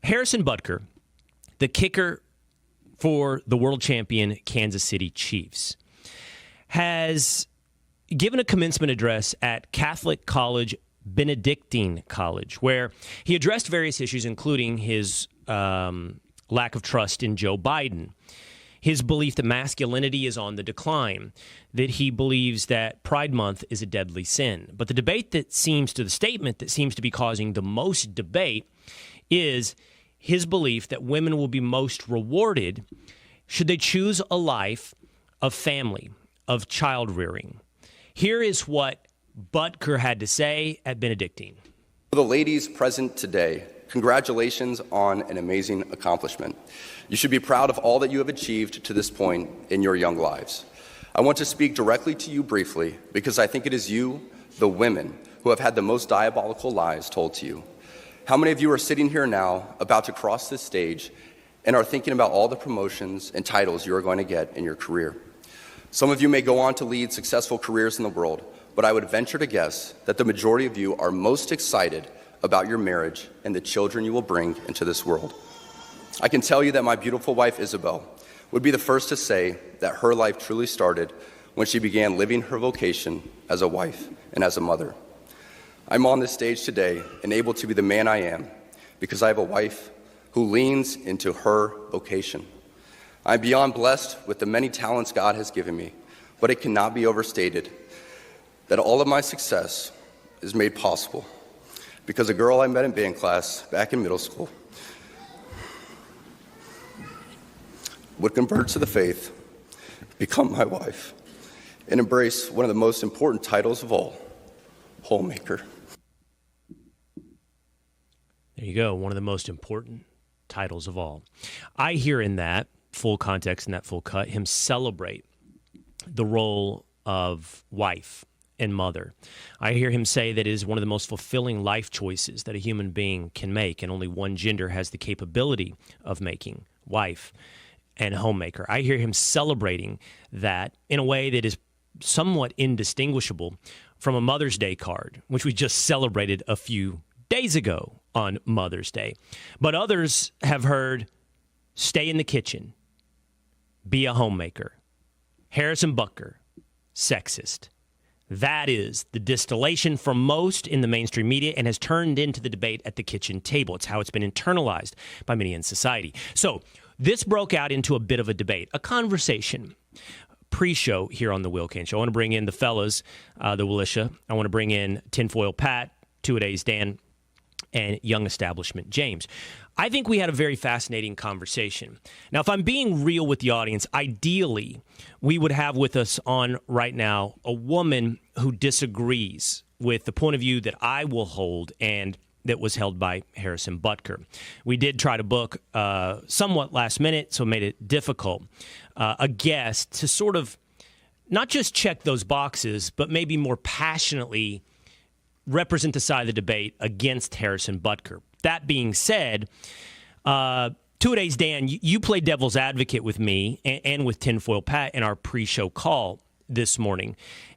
Harrison Butker, the kicker for the world champion Kansas City Chiefs, has given a commencement address at Catholic College, Benedictine College, where he addressed various issues, including his lack of trust in Joe Biden, his belief that masculinity is on the decline, that he believes that Pride Month is a deadly sin. But the statement that seems to be causing the most debate is his belief that women will be most rewarded should they choose a life of family, of child rearing. Here is what Butker had to say at Benedictine. For the ladies present today, congratulations on an amazing accomplishment. You should be proud of all that you have achieved to this point in your young lives. I want to speak directly to you briefly because I think it is you, the women, who have had the most diabolical lies told to you. How many of you are sitting here now, about to cross this stage, and are thinking about all the promotions and titles you are going to get in your career? Some of you may go on to lead successful careers in the world, but I would venture to guess that the majority of you are most excited about your marriage and the children you will bring into this world. I can tell you that my beautiful wife, Isabel, would be the first to say that her life truly started when she began living her vocation as a wife and as a mother. I'm on this stage today and able to be the man I am because I have a wife who leans into her vocation. I'm beyond blessed with the many talents God has given me, but it cannot be overstated that all of my success is made possible because a girl I met in band class back in middle school would convert to the faith, become my wife, and embrace one of the most important titles of all, Homemaker. There you go, one of the most important titles of all. I hear in that full context and that full cut him celebrate the role of wife and mother. I hear him say that it is one of the most fulfilling life choices that a human being can make, and only one gender has the capability of making, wife and homemaker. I hear him celebrating that in a way that is somewhat indistinguishable from a Mother's Day card, which we just celebrated a few days ago on Mother's Day. But others have heard, stay in the kitchen, be a homemaker. Harrison Butker, sexist. That is the distillation for most in the mainstream media and has turned into the debate at the kitchen table. It's how it's been internalized by many in society. So this broke out into a bit of a debate, a conversation. Pre-show here on the Will Kane Show. I want to bring in the fellas, the Willisha. I want to bring in Tinfoil Pat, Two-A-Days Dan, and Young Establishment James. I think we had a very fascinating conversation. Now, if I'm being real with the audience, ideally, we would have with us on right now a woman who disagrees with the point of view that I will hold and that was held by Harrison Butker. We did try to book somewhat last minute, so it made it difficult, a guest to sort of not just check those boxes, but maybe more passionately represent the side of the debate against Harrison Butker. That being said, Two-A-Days Dan, you played devil's advocate with me and with Tinfoil Pat in our pre-show call this morning.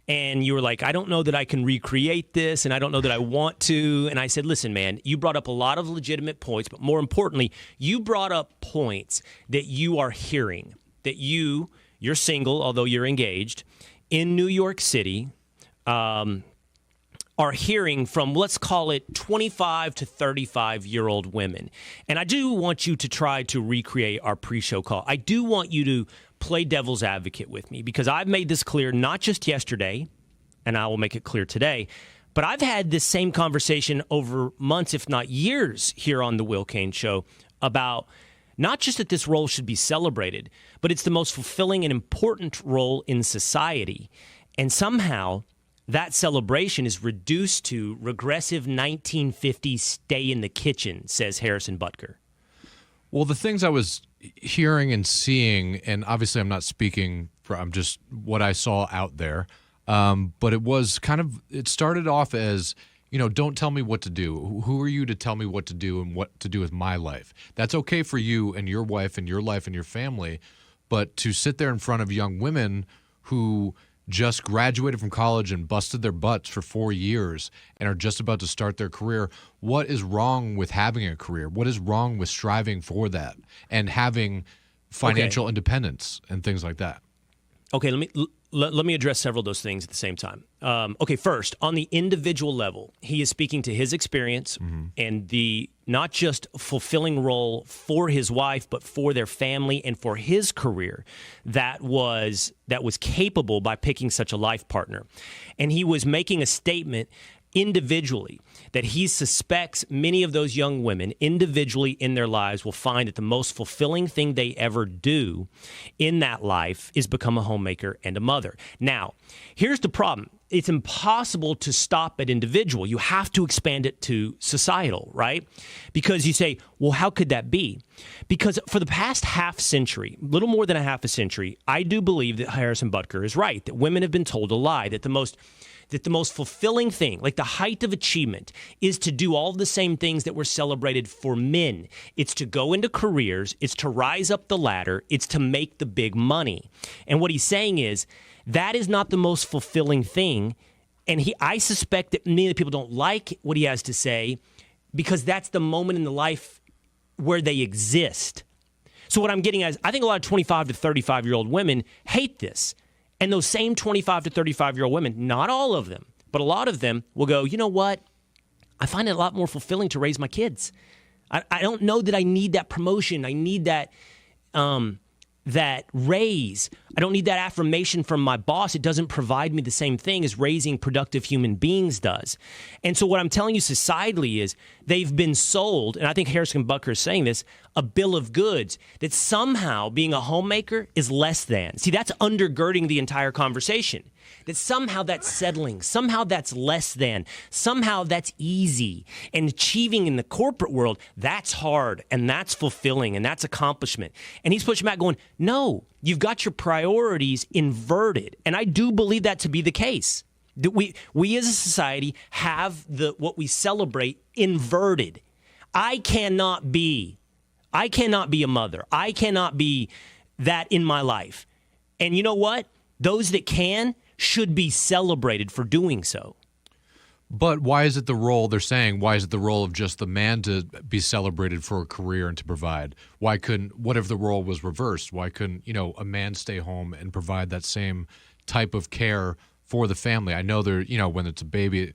And you were like, I don't know that I can recreate this, and I don't know that I want to. And I said, listen, man, you brought up a lot of legitimate points, but more importantly, you brought up points that you are hearing, that you're single, although you're engaged, in New York City, are hearing from, let's call it 25 to 35-year-old women. And I do want you to try to recreate our pre-show call. I do want you to play devil's advocate with me because I've made this clear not just yesterday, and I will make it clear today, but I've had this same conversation over months, if not years, here on the Will Kane Show about not just that this role should be celebrated, but it's the most fulfilling and important role in society. And somehow that celebration is reduced to regressive 1950s stay in the kitchen, says Harrison Butker. Well, the things I was hearing and seeing, and obviously I'm not speaking from just what I saw out there, but it started off as, don't tell me what to do. Who are you to tell me what to do and what to do with my life? That's okay for you and your wife and your life and your family, but to sit there in front of young women who just graduated from college and busted their butts for 4 years and are just about to start their career. What is wrong with having a career? What is wrong with striving for that and having financial independence and things like that? Okay, let me address several of those things at the same time. Okay, first, on the individual level, he is speaking to his experience and the not just fulfilling role for his wife, but for their family and for his career that was capable by picking such a life partner. And he was making a statement individually that he suspects many of those young women individually in their lives will find that the most fulfilling thing they ever do in that life is become a homemaker and a mother. Now, here's the problem. It's impossible to stop at individual. You have to expand it to societal, right? Because you say, well, how could that be? Because for the past half century, little more than a half a century, I do believe that Harrison Butker is right, that women have been told a lie, that the most fulfilling thing, like the height of achievement, is to do all the same things that were celebrated for men. It's to go into careers, it's to rise up the ladder, it's to make the big money. And what he's saying is, that is not the most fulfilling thing. And I suspect that many of the people don't like what he has to say because that's the moment in the life where they exist. So what I'm getting at is, I think a lot of 25 to 35-year-old women hate this. And those same 25 to 35-year-old women, not all of them, but a lot of them will go, you know what? I find it a lot more fulfilling to raise my kids. I don't know that I need that promotion. I need that raise. I don't need that affirmation from my boss. It doesn't provide me the same thing as raising productive human beings does. And so what I'm telling you societally is they've been sold, and I think Harrison Butker is saying this, a bill of goods that somehow being a homemaker is less than. See, that's undergirding the entire conversation. That somehow that's settling, somehow that's less than, somehow that's easy. And achieving in the corporate world, that's hard and that's fulfilling and that's accomplishment. And he's pushing back going, no, you've got your priorities inverted. And I do believe that to be the case. That we as a society have what we celebrate inverted. I cannot be a mother. I cannot be that in my life. And you know what? Those that can should be celebrated for doing so. But why is it the role, they're saying, why is it the role of just the man to be celebrated for a career and to provide? What if the role was reversed? Why couldn't, a man stay home and provide that same type of care for the family? I know when there's a baby,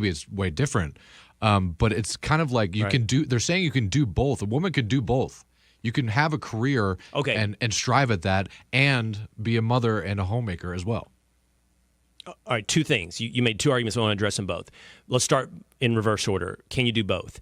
it's way different. But it's kind of like they're saying you can do both. A woman could do both. You can have a career and strive at that and be a mother and a homemaker as well. All right, two things. You made two arguments. I want to address them both. Let's start in reverse order. Can you do both?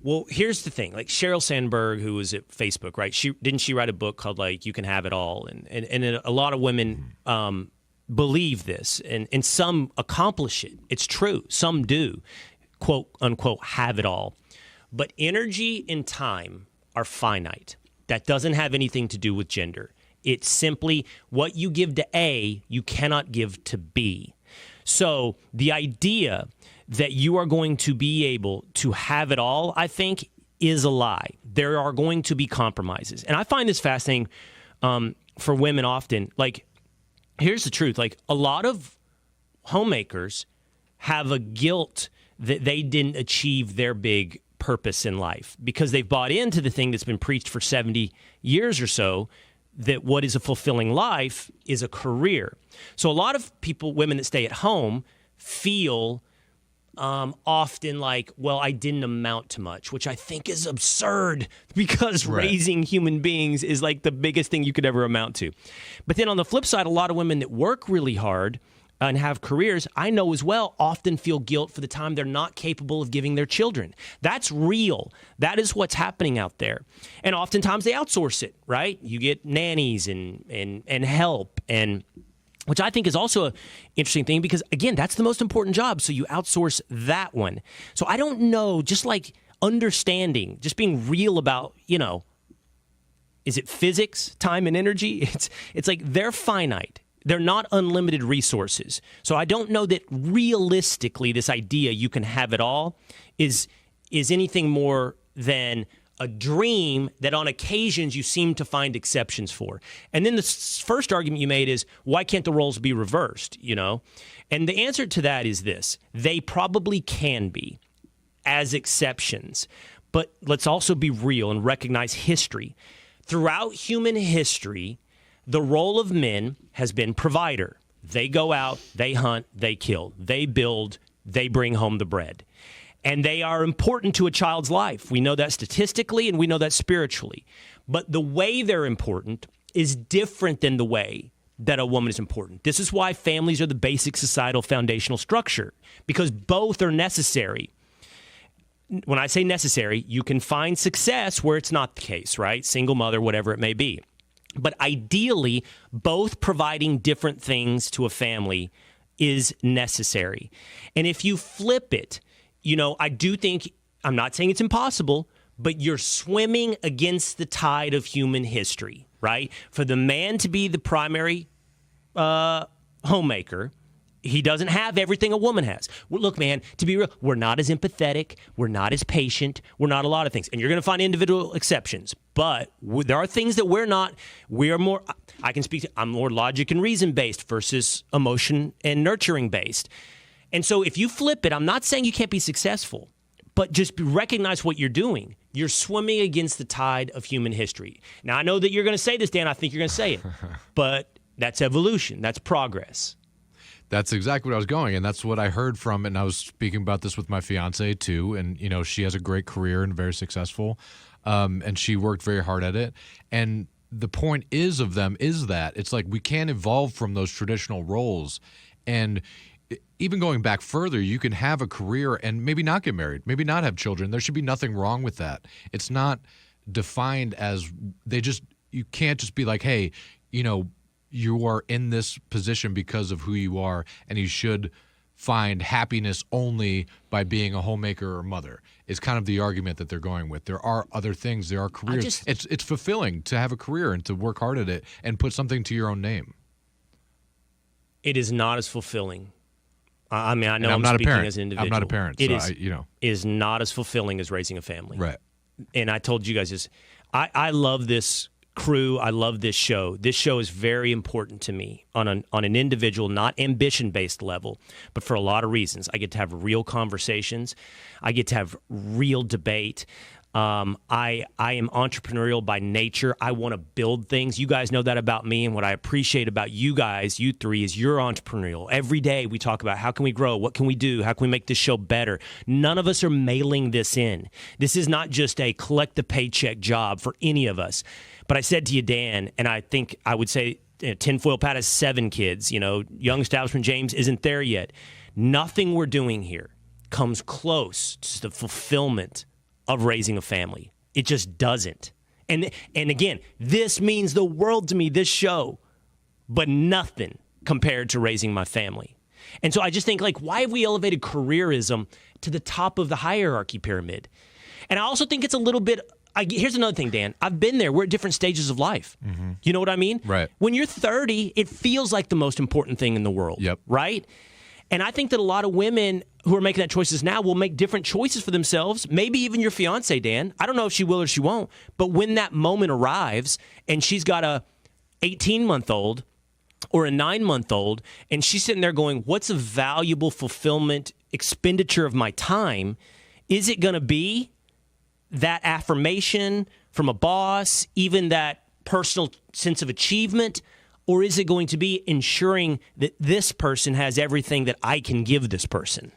Well, here's the thing. Like Sheryl Sandberg, who was at Facebook, right? She write a book called You Can Have It All? And a lot of women believe this, and some accomplish it. It's true. Some do, quote unquote, have it all. But energy and time are finite. That doesn't have anything to do with gender. It's simply what you give to A, you cannot give to B. So the idea that you are going to be able to have it all, I think, is a lie. There are going to be compromises. And I find this fascinating for women often. Here's the truth. A lot of homemakers have a guilt that they didn't achieve their big purpose in life because they've bought into the thing that's been preached for 70 years or so, that what is a fulfilling life is a career. So a lot of women that stay at home, feel often well, I didn't amount to much, which I think is absurd because raising human beings is the biggest thing you could ever amount to. But then on the flip side, a lot of women that work really hard and have careers, I know as well, often feel guilt for the time they're not capable of giving their children. That's real. That is what's happening out there. And oftentimes they outsource it, right? You get nannies and help, and which I think is also an interesting thing because, again, that's the most important job. So you outsource that one. So I don't know, just understanding, just being real about, is it physics, time, and energy? It's they're finite. They're not unlimited resources. So I don't know that realistically this idea you can have it all is anything more than a dream that on occasions you seem to find exceptions for. And then the first argument you made is, why can't the roles be reversed, you know? And the answer to that is this. They probably can be as exceptions. But let's also be real and recognize history. Throughout human history, the role of men has been provider. They go out, they hunt, they kill, they build, they bring home the bread. And they are important to a child's life. We know that statistically and we know that spiritually. But the way they're important is different than the way that a woman is important. This is why families are the basic societal foundational structure, because both are necessary. When I say necessary, you can find success where it's not the case, right? Single mother, whatever it may be. But ideally, both providing different things to a family is necessary. And if you flip it, you know, I do think, I'm not saying it's impossible, but you're swimming against the tide of human history, right? For the man to be the primary homemaker, he doesn't have everything a woman has. Well, look, man, to be real, we're not as empathetic. We're not as patient. We're not a lot of things. And you're going to find individual exceptions. But there are things that we're not. We are more, I can speak to, I'm more logic and reason based versus emotion and nurturing based. And so if you flip it, I'm not saying you can't be successful, but just recognize what you're doing. You're swimming against the tide of human history. Now, I know that you're going to say this, Dan. I think you're going to say it. But that's evolution. That's progress. That's exactly what I was going, and that's what I heard from, and I was speaking about this with my fiance too, and you know, she has a great career and very successful, and she worked very hard at it. And the point is that it's like we can't evolve from those traditional roles. And even going back further, you can have a career and maybe not get married, maybe not have children. There should be nothing wrong with that. It's not defined as you can't just be like, hey, you know, you are in this position because of who you are, and you should find happiness only by being a homemaker or mother, is kind of the argument that they're going with. There are other things. There are careers. It's fulfilling to have a career and to work hard at it and put something to your own name. It is not as fulfilling. I mean, I know I'm not speaking as an individual. I'm not a parent. It so is not as fulfilling as raising a family. Right. And I told you guys this. I love this crew. I love this show. This show is very important to me on an individual, not ambition-based level, but for a lot of reasons. I get to have real conversations. I get to have real debate. I am entrepreneurial by nature. I want to build things. You guys know that about me, and what I appreciate about you guys, you three, is you're entrepreneurial. Every day we talk about how can we grow, what can we do, how can we make this show better. None of us are mailing this in. This is not just a collect the paycheck job for any of us. But I said to you, Dan, and I think I would say Tinfoil Pat has 7 kids. You know, young establishment James isn't there yet. Nothing we're doing here comes close to the fulfillment of raising a family. It just doesn't. And again, this means the world to me, this show, but nothing compared to raising my family. And so I just think, like, why have we elevated careerism to the top of the hierarchy pyramid? And I also think it's a little bit, here's another thing, Dan. I've been there. We're at different stages of life. Mm-hmm. You know what I mean? Right. When you're 30, it feels like the most important thing in the world. Yep. Right? And I think that a lot of women who are making that choices now will make different choices for themselves. Maybe even your fiance, Dan. I don't know if she will or she won't. But when that moment arrives and she's got a 18-month-old or a 9-month-old, and she's sitting there going, what's a valuable fulfillment expenditure of my time? Is it going to be that affirmation from a boss, even that personal sense of achievement? Or is it going to be ensuring that this person has everything that I can give this person?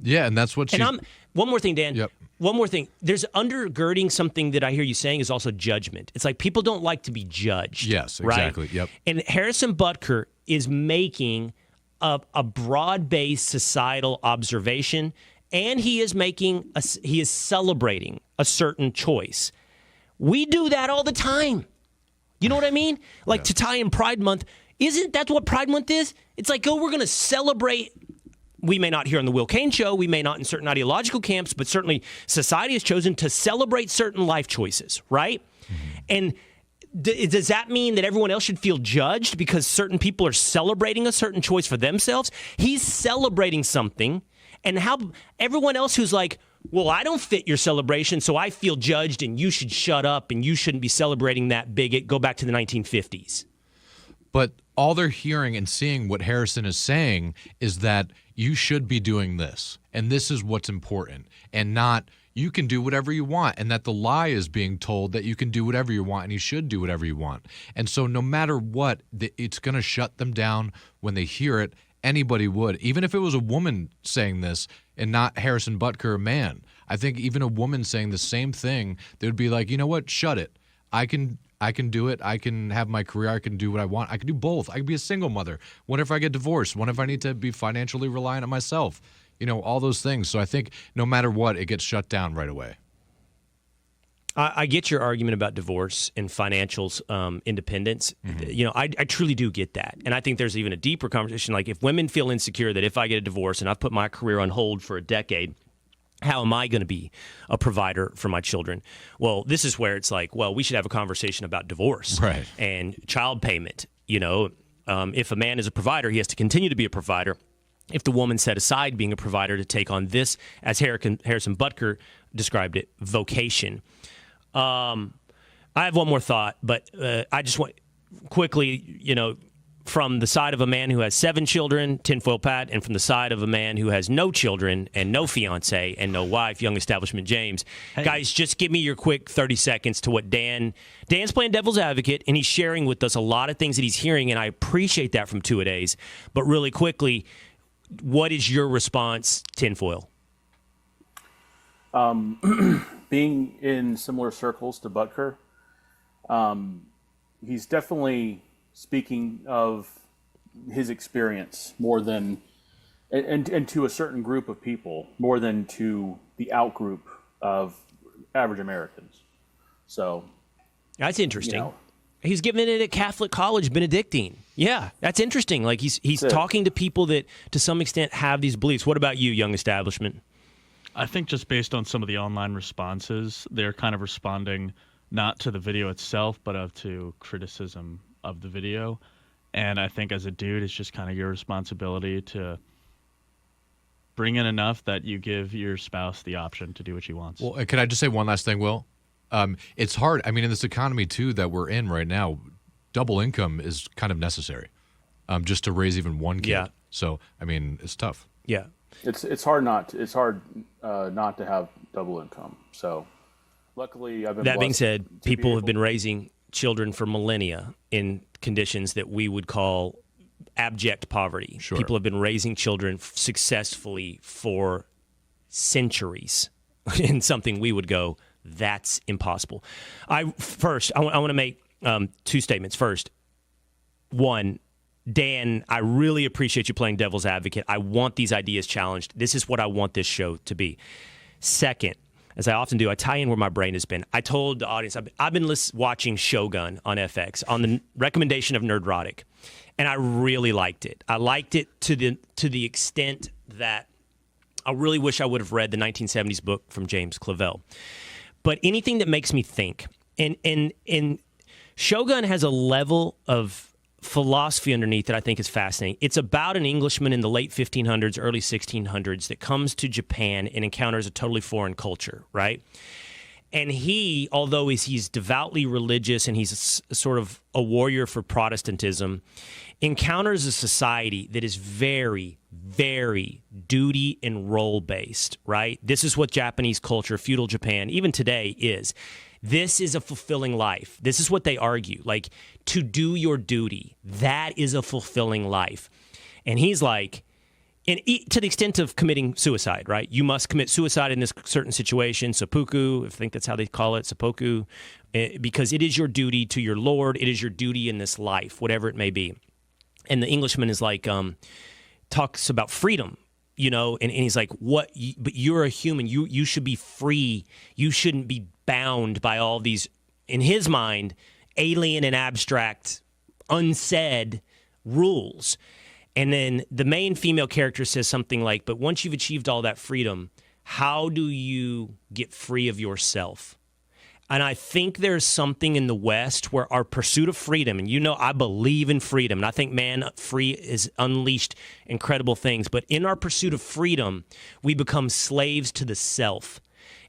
Yeah, and that's what she... And one more thing, Dan. Yep. One more thing. There's undergirding something that I hear you saying is also judgment. It's like people don't like to be judged. Yes, right? exactly. Yep. And Harrison Butker is making a broad-based societal observation, and he is celebrating a certain choice. We do that all the time. You know what I mean? Like, to tie in Pride Month, isn't that what Pride Month is? It's like, we're going to celebrate. We may not here on the Will Cain Show. We may not in certain ideological camps, but certainly society has chosen to celebrate certain life choices, right? Mm-hmm. And does that mean that everyone else should feel judged because certain people are celebrating a certain choice for themselves? He's celebrating something, and how everyone else who's like, well, I don't fit your celebration, so I feel judged, and you should shut up, and you shouldn't be celebrating that bigot. Go back to the 1950s. But all they're hearing and seeing what Harrison is saying is that you should be doing this, and this is what's important, and not you can do whatever you want, and that the lie is being told that you can do whatever you want and you should do whatever you want. And so no matter what, it's going to shut them down when they hear it. Anybody would. Even if it was a woman saying this and not Harrison Butker, a man. I think even a woman saying the same thing, they would be like, you know what, shut it. I can do it. I can have my career. I can do what I want. I can do both. I can be a single mother. What if I get divorced? What if I need to be financially reliant on myself? You know, all those things. So I think no matter what, it gets shut down right away. I get your argument about divorce and financial independence. You know, I truly do get that. And I think there's even a deeper conversation. Like, if women feel insecure that if I get a divorce and I've put my career on hold for a decade, how am I going to be a provider for my children? Well, this is where it's like, well, we should have a conversation about divorce and child payment. You know, if a man is a provider, he has to continue to be a provider. If the woman set aside being a provider to take on this, as Harrison Butker described it, vocation. I have one more thought, but I just want quickly, you know, from the side of a man who has 7 children, tinfoil Pat, and from the side of a man who has no children and no fiance and no wife, young establishment James. Hey. Guys, just give me your quick 30 seconds to what Dan's playing devil's advocate, and he's sharing with us a lot of things that he's hearing, and I appreciate that from two-a-days. But really quickly, what is your response, tinfoil? Being in similar circles to Butker, he's definitely speaking of his experience more than, and to a certain group of people more than to the out group of average Americans. So that's interesting. You know, he's giving it at Catholic college, Benedictine. Yeah, that's interesting. Like he's talking to people that to some extent have these beliefs. What about you, young establishment? I think just based on some of the online responses, they're kind of responding not to the video itself, but to criticism of the video. And I think as a dude, it's just kind of your responsibility to bring in enough that you give your spouse the option to do what she wants. Well, can I just say one last thing, Will? It's hard. I mean, in this economy, too, that we're in right now, double income is kind of necessary just to raise even one kid. Yeah. So, I mean, it's tough. Yeah. It's hard not to have double income. So, luckily, I've been. That being said, people have been raising children for millennia in conditions that we would call abject poverty. Sure. People have been raising children successfully for centuries in something we would go, that's impossible. I want to make 2 statements. First, one, Dan, I really appreciate you playing devil's advocate. I want these ideas challenged. This is what I want this show to be. Second, as I often do, I tie in where my brain has been. I told the audience, I've been watching Shogun on FX on the recommendation of Nerdrotic, and I really liked it. I liked it to the extent that I really wish I would have read the 1970s book from James Clavell. But anything that makes me think, and Shogun has a level of philosophy underneath that I think is fascinating. It's about an Englishman in the late 1500s, early 1600s that comes to Japan and encounters a totally foreign culture, right? And he, although he's devoutly religious and he's sort of a warrior for Protestantism, encounters a society that is very, very duty and role based, right? This is what Japanese culture, feudal Japan, even today is. This is a fulfilling life. This is what they argue. Like, to do your duty, that is a fulfilling life. And he's like, to the extent of committing suicide, right? You must commit suicide in this certain situation, seppuku, I think that's how they call it, seppuku, because it is your duty to your Lord. It is your duty in this life, whatever it may be. And the Englishman is like, talks about freedom, you know, and he's like, but you're a human. You should be free. You shouldn't be bound by all these, in his mind, alien and abstract, unsaid rules. And then the main female character says something like, but once you've achieved all that freedom, how do you get free of yourself? And I think there's something in the West where our pursuit of freedom, and I believe in freedom, and I think man free is unleashed incredible things. But in our pursuit of freedom, we become slaves to the self.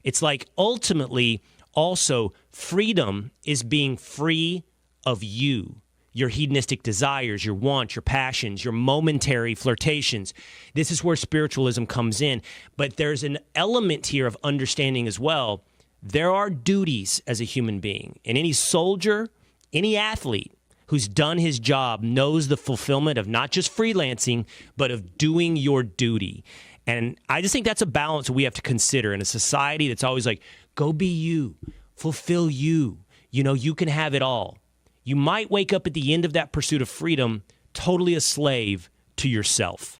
It's like ultimately also freedom is being free of you, your hedonistic desires, your wants, your passions, your momentary flirtations. This is where spiritualism comes in. But there's an element here of understanding as well. There are duties as a human being, and any soldier, any athlete who's done his job knows the fulfillment of not just freelancing, but of doing your duty. And I just think that's a balance we have to consider in a society that's always like, go be you, fulfill you. You can have it all. You might wake up at the end of that pursuit of freedom totally a slave to yourself.